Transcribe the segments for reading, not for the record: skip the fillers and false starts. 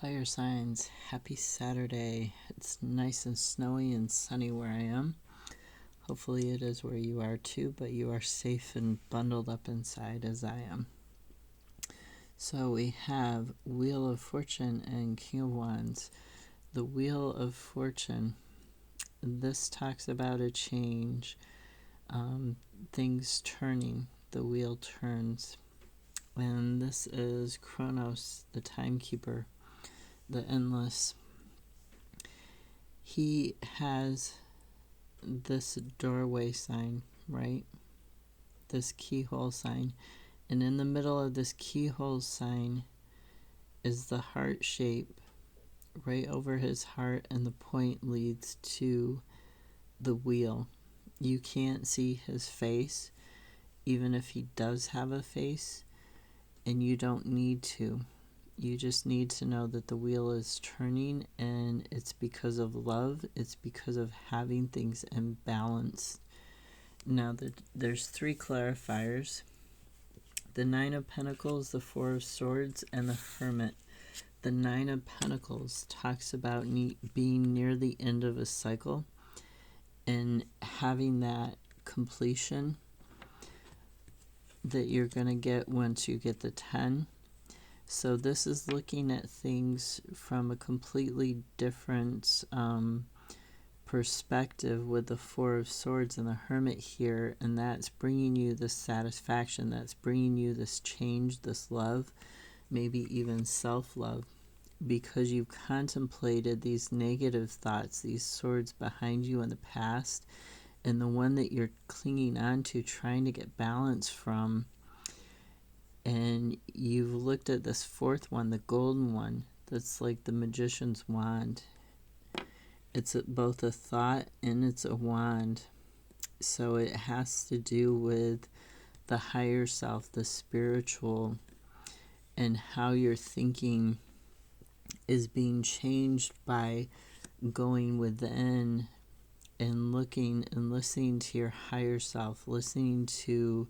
Fire signs, happy Saturday. It's nice and snowy and sunny where I am. Hopefully it is where you are too, but you are safe and bundled up inside as I am. So we have Wheel of Fortune and King of Wands. The Wheel of Fortune, this talks about a change, things turning, the wheel turns. And this is Kronos, the timekeeper, the endless. He has this doorway sign, right? This keyhole sign. And in the middle of this keyhole sign is the heart shape right over his heart, and the point leads to the wheel. You can't see his face, even if he does have a face, and you don't need to. You just need to know that the wheel is turning, and it's because of love. It's because of having things in balance. Now, there's three clarifiers. The Nine of Pentacles, the Four of Swords, and the Hermit. The Nine of Pentacles talks about being near the end of a cycle and having that completion that you're going to get once you get the 10. So this is looking at things from a completely different perspective with the Four of Swords and the Hermit here, and that's bringing you this satisfaction, that's bringing you this change, this love, maybe even self-love, because you've contemplated these negative thoughts, these swords behind you in the past, and the one that you're clinging on to, trying to get balance from. And you've looked at this fourth one, the golden one, that's like the magician's wand. It's both a thought and it's a wand. So it has to do with the higher self, the spiritual, and how your thinking is being changed by going within and looking and listening to your higher self, listening to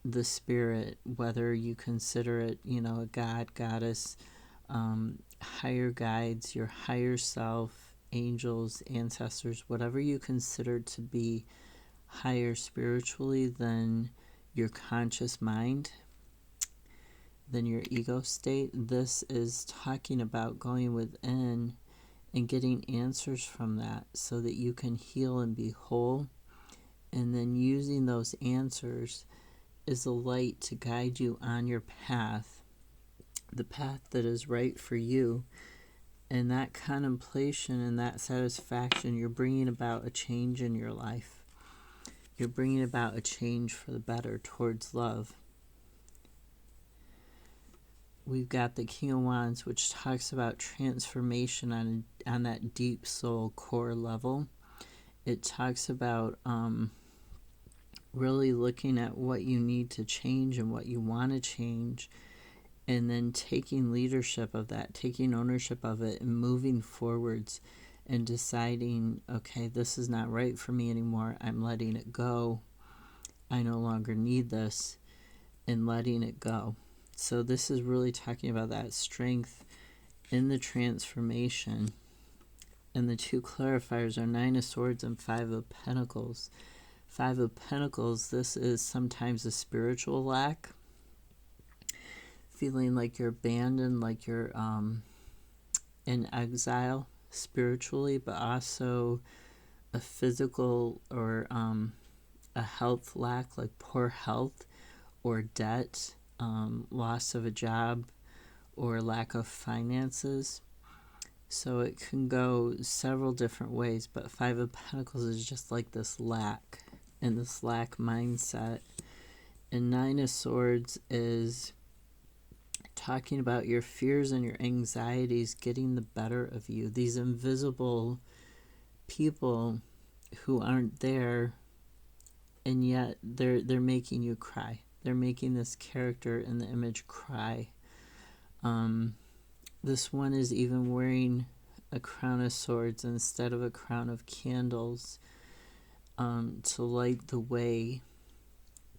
the spirit, whether you consider it, a god, goddess, higher guides, your higher self, angels, ancestors, whatever you consider to be higher spiritually than your conscious mind, than your ego state. This is talking about going within and getting answers from that so that you can heal and be whole, and then using those answers is a light to guide you on your path, the path that is right for you. And that contemplation and that satisfaction, you're bringing about a change in your life. You're bringing about a change for the better towards love. We've got the King of Wands, which talks about transformation on that deep soul core level. It talks about really looking at what you need to change and what you want to change, and then taking leadership of that, taking ownership of it, and moving forwards and deciding, okay, this is not right for me anymore. I'm letting it go. I no longer need this, and letting it go. So this is really talking about that strength in the transformation. And the two clarifiers are Nine of Swords and Five of Pentacles. Five of Pentacles, this is sometimes a spiritual lack, feeling like you're abandoned, like you're in exile spiritually, but also a physical or a health lack, like poor health or debt, loss of a job, or lack of finances. So it can go several different ways, but Five of Pentacles is just like this lack and this lack mindset. And Nine of Swords is talking about your fears and your anxieties getting the better of you. These invisible people who aren't there, and yet they're making you cry. They're making this character in the image cry. This one is even wearing a crown of swords instead of a crown of candles, to light the way,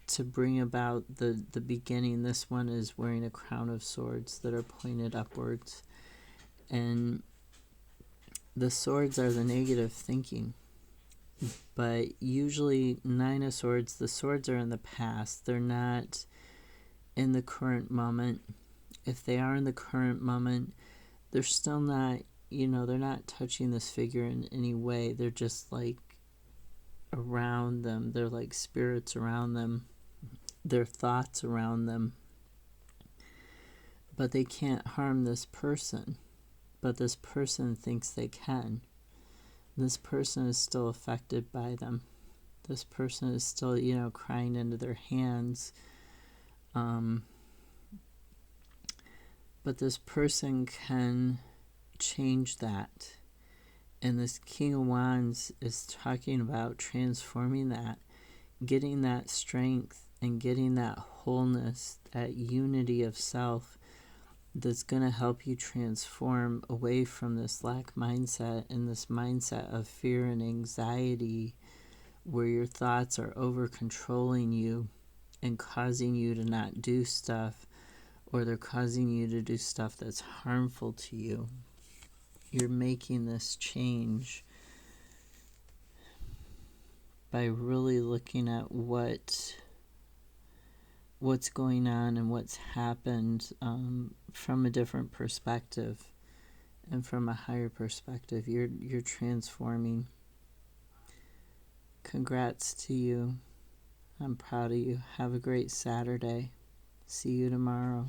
to bring about the beginning. This one is wearing a crown of swords that are pointed upwards. And the swords are the negative thinking. But usually, Nine of Swords, the swords are in the past. They're not in the current moment. If they are in the current moment, they're still not, they're not touching this figure in any way. They're just like around them. They're like spirits around them. They're thoughts around them. But they can't harm this person. But this person thinks they can. This person is still affected by them. This person is still, crying into their hands. But this person can change that. And this King of Wands is talking about transforming that, getting that strength and getting that wholeness, that unity of self that's going to help you transform away from this lack mindset and this mindset of fear and anxiety where your thoughts are over controlling you and causing you to not do stuff, or they're causing you to do stuff that's harmful to you. You're making this change by really looking at what's going on and what's happened from a different perspective and from a higher perspective. You're transforming. Congrats to you. I'm proud of you. Have a great Saturday. See you tomorrow.